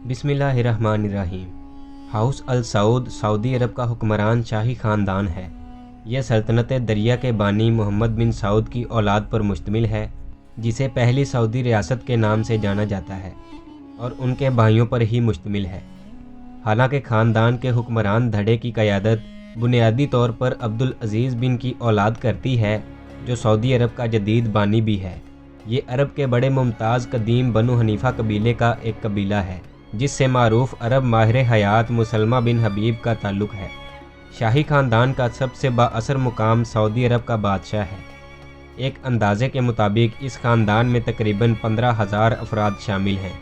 بسم اللہ الرحمن الرحیم۔ ہاؤس السعود سعودی عرب کا حکمران شاہی خاندان ہے۔ یہ سلطنت دریا کے بانی محمد بن سعود کی اولاد پر مشتمل ہے، جسے پہلی سعودی ریاست کے نام سے جانا جاتا ہے، اور ان کے بھائیوں پر ہی مشتمل ہے۔ حالانکہ خاندان کے حکمران دھڑے کی قیادت بنیادی طور پر عبدالعزیز بن کی اولاد کرتی ہے، جو سعودی عرب کا جدید بانی بھی ہے۔ یہ عرب کے بڑے ممتاز قدیم بنو حنیفہ قبیلے کا ایک قبیلہ ہے، جس سے معروف عرب ماہر حیات مسلمہ بن حبیب کا تعلق ہے۔ شاہی خاندان کا سب سے بااثر مقام سعودی عرب کا بادشاہ ہے۔ ایک اندازے کے مطابق اس خاندان میں تقریباً 15,000 افراد شامل ہیں،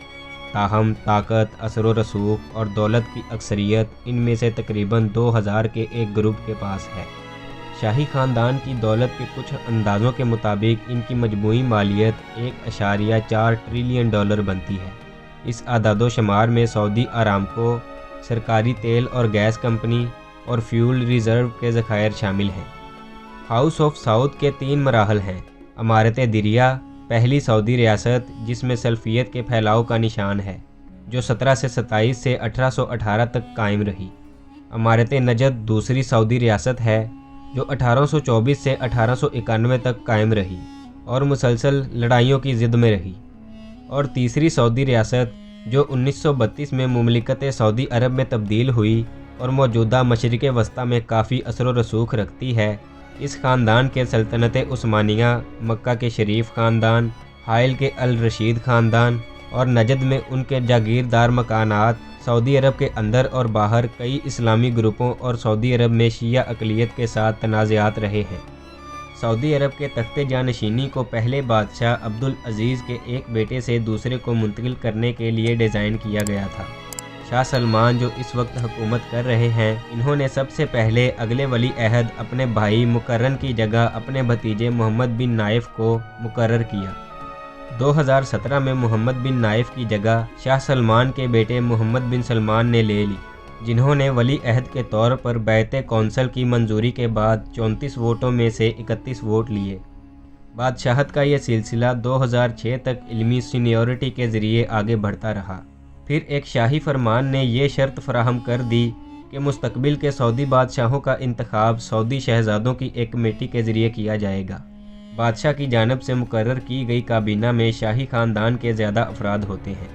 تاہم طاقت، اثر و رسوخ اور دولت کی اکثریت ان میں سے تقریباً 2,000 کے ایک گروپ کے پاس ہے۔ شاہی خاندان کی دولت کے کچھ اندازوں کے مطابق ان کی مجموعی مالیت 1.4 ٹریلین ڈالر بنتی ہے۔ اس اعداد و شمار میں سعودی آرامکو، سرکاری تیل اور گیس کمپنی اور فیول ریزرو کے ذخائر شامل ہیں۔ ہاؤس آف سعود کے 3 مراحل ہیں۔ امارت دریا، پہلی سعودی ریاست جس میں سلفیت کے پھیلاؤ کا نشان ہے، جو 1727 سے 1818 تک قائم رہی۔ امارت نجد دوسری سعودی ریاست ہے، جو 1824 سے 1891 تک قائم رہی اور مسلسل لڑائیوں کی زد میں رہی۔ اور تیسری سعودی ریاست جو 1932 میں مملکت سعودی عرب میں تبدیل ہوئی اور موجودہ مشرق وسطیٰ میں کافی اثر و رسوخ رکھتی ہے۔ اس خاندان کے سلطنت عثمانیہ، مکہ کے شریف خاندان، حائل کے الرشید خاندان اور نجد میں ان کے جاگیردار مکانات، سعودی عرب کے اندر اور باہر کئی اسلامی گروپوں اور سعودی عرب میں شیعہ اقلیت کے ساتھ تنازعات رہے ہیں۔ سعودی عرب کے تخت جانشینی کو پہلے بادشاہ عبدالعزیز کے ایک بیٹے سے دوسرے کو منتقل کرنے کے لیے ڈیزائن کیا گیا تھا۔ شاہ سلمان جو اس وقت حکومت کر رہے ہیں، انہوں نے سب سے پہلے اگلے ولی عہد اپنے بھائی مقرن کی جگہ اپنے بھتیجے محمد بن نائف کو مقرر کیا۔ 2017 میں محمد بن نائف کی جگہ شاہ سلمان کے بیٹے محمد بن سلمان نے لے لی، جنہوں نے ولی عہد کے طور پر بیعت کونسل کی منظوری کے بعد 34 ووٹوں میں سے 31 ووٹ لیے۔ بادشاہت کا یہ سلسلہ 2006 تک علمی سینیورٹی کے ذریعے آگے بڑھتا رہا۔ پھر ایک شاہی فرمان نے یہ شرط فراہم کر دی کہ مستقبل کے سعودی بادشاہوں کا انتخاب سعودی شہزادوں کی ایک کمیٹی کے ذریعے کیا جائے گا۔ بادشاہ کی جانب سے مقرر کی گئی کابینہ میں شاہی خاندان کے زیادہ افراد ہوتے ہیں۔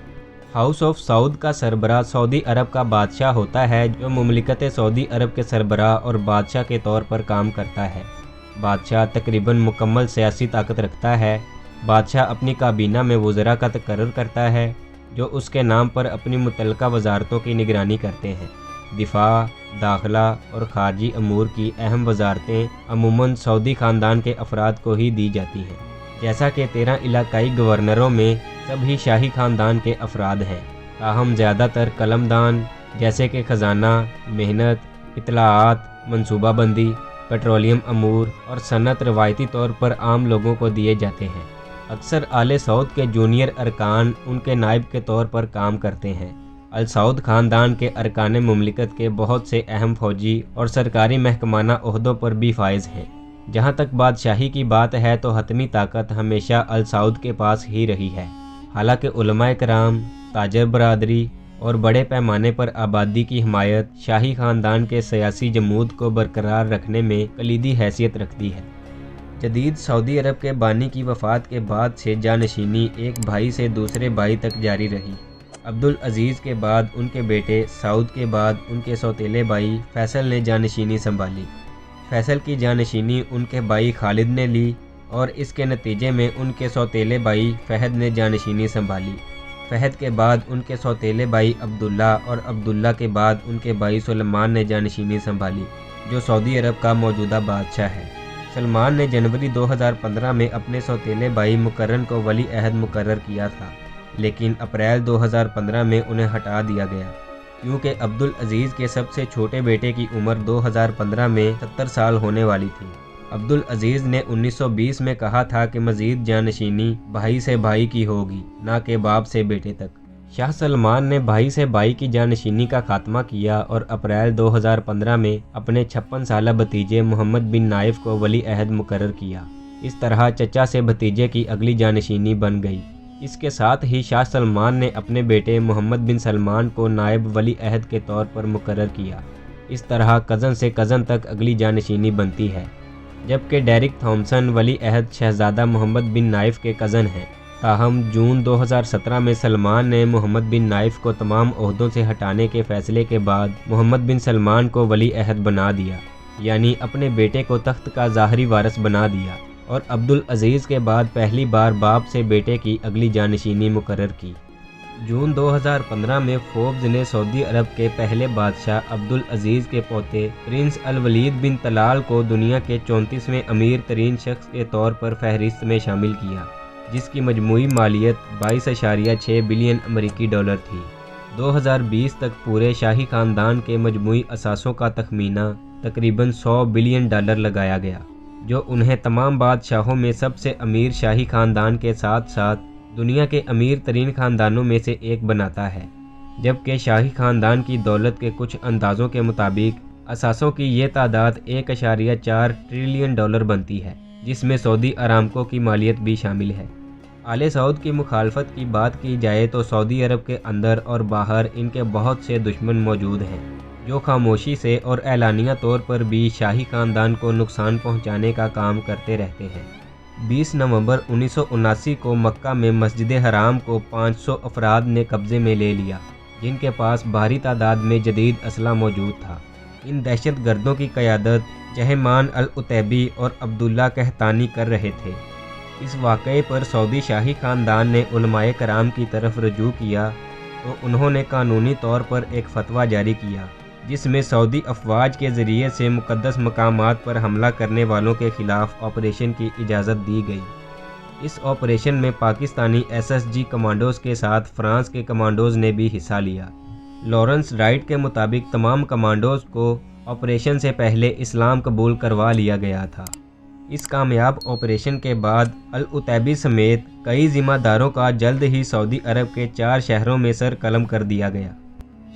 ہاؤس آف سعود کا سربراہ سعودی عرب کا بادشاہ ہوتا ہے، جو مملکت سعودی عرب کے سربراہ اور بادشاہ کے طور پر کام کرتا ہے۔ بادشاہ تقریباً مکمل سیاسی طاقت رکھتا ہے۔ بادشاہ اپنی کابینہ میں وزراء کا تقرر کرتا ہے، جو اس کے نام پر اپنی متعلقہ وزارتوں کی نگرانی کرتے ہیں۔ دفاع، داخلہ اور خارجی امور کی اہم وزارتیں عموماً سعودی خاندان کے افراد کو ہی دی جاتی ہیں، جیسا کہ 13 علاقائی گورنروں میں سب ہی شاہی خاندان کے افراد ہیں۔ تاہم زیادہ تر قلمدان جیسے کہ خزانہ، محنت، اطلاعات، منصوبہ بندی، پیٹرولیم امور اور صنعت روایتی طور پر عام لوگوں کو دیے جاتے ہیں۔ اکثر آل سعود کے جونیئر ارکان ان کے نائب کے طور پر کام کرتے ہیں۔ السعود خاندان کے ارکان مملکت کے بہت سے اہم فوجی اور سرکاری محکمانہ عہدوں پر بھی فائز ہیں۔ جہاں تک بادشاہی کی بات ہے تو حتمی طاقت ہمیشہ السعود کے پاس ہی رہی ہے۔ حالانکہ علماء کرام، تاجر برادری اور بڑے پیمانے پر آبادی کی حمایت شاہی خاندان کے سیاسی جمود کو برقرار رکھنے میں کلیدی حیثیت رکھتی ہے۔ جدید سعودی عرب کے بانی کی وفات کے بعد سے جانشینی ایک بھائی سے دوسرے بھائی تک جاری رہی۔ عبدالعزیز کے بعد ان کے بیٹے سعود کے بعد ان کے سوتیلے بھائی فیصل نے جانشینی سنبھالی۔ فیصل کی جانشینی ان کے بھائی خالد نے لی اور اس کے نتیجے میں ان کے سوتیلے بھائی فہد نے جانشینی سنبھالی۔ فہد کے بعد ان کے سوتیلے بھائی عبداللہ اور عبداللہ کے بعد ان کے بھائی سلمان نے جانشینی سنبھالی، جو سعودی عرب کا موجودہ بادشاہ ہے۔ سلمان نے جنوری 2015 میں اپنے سوتیلے بھائی مقرن کو ولی عہد مقرر کیا تھا، لیکن اپریل 2015 میں انہیں ہٹا دیا گیا، کیونکہ عبدالعزیز کے سب سے چھوٹے بیٹے کی عمر 2015 میں 70 سال ہونے والی تھی۔ عبدالعزیز نے 1920 میں کہا تھا کہ مزید جانشینی بھائی سے بھائی کی ہوگی، نہ کہ باپ سے بیٹے تک۔ شاہ سلمان نے بھائی سے بھائی کی جانشینی کا خاتمہ کیا اور اپریل 2015 میں اپنے 56 سالہ بھتیجے محمد بن نائف کو ولی عہد مقرر کیا۔ اس طرح چچا سے بھتیجے کی اگلی جانشینی بن گئی۔ اس کے ساتھ ہی شاہ سلمان نے اپنے بیٹے محمد بن سلمان کو نائب ولی عہد کے طور پر مقرر کیا۔ اس طرح کزن سے کزن تک اگلی جانشینی بنتی ہے، جبکہ ڈیرک تھامسن ولی عہد شہزادہ محمد بن نائف کے کزن ہیں۔ تاہم جون 2017 میں سلمان نے محمد بن نائف کو تمام عہدوں سے ہٹانے کے فیصلے کے بعد محمد بن سلمان کو ولی عہد بنا دیا، یعنی اپنے بیٹے کو تخت کا ظاہری وارث بنا دیا، اور عبدالعزیز کے بعد پہلی بار باپ سے بیٹے کی اگلی جانشینی مقرر کی۔ جون 2015 میں فوربز نے سعودی عرب کے پہلے بادشاہ عبدالعزیز کے پوتے پرنس الولید بن طلال کو دنیا کے 34ویں امیر ترین شخص کے طور پر فہرست میں شامل کیا، جس کی مجموعی مالیت 22.6 بلین امریکی ڈالر تھی۔ 2020 تک پورے شاہی خاندان کے مجموعی اثاثوں کا تخمینہ تقریباً 100 بلین ڈالر لگایا گیا، جو انہیں تمام بادشاہوں میں سب سے امیر شاہی خاندان کے ساتھ ساتھ دنیا کے امیر ترین خاندانوں میں سے ایک بناتا ہے، جبکہ شاہی خاندان کی دولت کے کچھ اندازوں کے مطابق اثاثوں کی یہ تعداد 1.4 ٹریلین ڈالر بنتی ہے، جس میں سعودی ارامکو کی مالیت بھی شامل ہے۔ آل سعود کی مخالفت کی بات کی جائے تو سعودی عرب کے اندر اور باہر ان کے بہت سے دشمن موجود ہیں، جو خاموشی سے اور اعلانیہ طور پر بھی شاہی خاندان کو نقصان پہنچانے کا کام کرتے رہتے ہیں۔ 20 نومبر 1979 کو مکہ میں مسجد حرام کو 500 افراد نے قبضے میں لے لیا، جن کے پاس بھاری تعداد میں جدید اسلحہ موجود تھا۔ ان دہشت گردوں کی قیادت جہمان العتیبی اور عبداللہ قحطانی کر رہے تھے۔ اس واقعے پر سعودی شاہی خاندان نے علماء کرام کی طرف رجوع کیا تو انہوں نے قانونی طور پر ایک فتویٰ جاری کیا، جس میں سعودی افواج کے ذریعے سے مقدس مقامات پر حملہ کرنے والوں کے خلاف آپریشن کی اجازت دی گئی۔ اس آپریشن میں پاکستانی SSG کمانڈوز کے ساتھ فرانس کے کمانڈوز نے بھی حصہ لیا۔ لارنس رائٹ کے مطابق تمام کمانڈوز کو آپریشن سے پہلے اسلام قبول کروا لیا گیا تھا۔ اس کامیاب آپریشن کے بعد العتیبی سمیت کئی ذمہ داروں کا جلد ہی سعودی عرب کے 4 شہروں میں سر قلم کر دیا گیا۔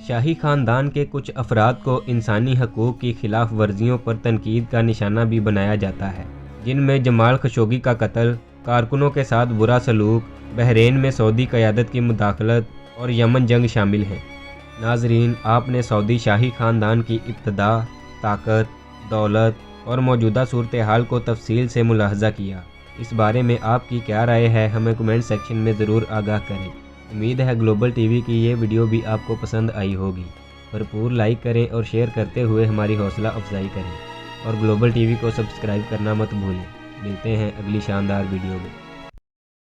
شاہی خاندان کے کچھ افراد کو انسانی حقوق کی خلاف ورزیوں پر تنقید کا نشانہ بھی بنایا جاتا ہے، جن میں جمال خشوگی کا قتل، کارکنوں کے ساتھ برا سلوک، بحرین میں سعودی قیادت کی مداخلت اور یمن جنگ شامل ہیں۔ ناظرین، آپ نے سعودی شاہی خاندان کی ابتدا، طاقت، دولت اور موجودہ صورتحال کو تفصیل سے ملاحظہ کیا۔ اس بارے میں آپ کی کیا رائے ہے، ہمیں کمنٹ سیکشن میں ضرور آگاہ کریں۔ امید ہے گلوبل ٹی وی کی یہ ویڈیو بھی آپ کو پسند آئی ہوگی۔ بھرپور لائک کریں اور شیئر کرتے ہوئے ہماری حوصلہ افزائی کریں، اور گلوبل ٹی وی کو سبسکرائب کرنا مت بھولیں۔ ملتے ہیں اگلی شاندار ویڈیو میں۔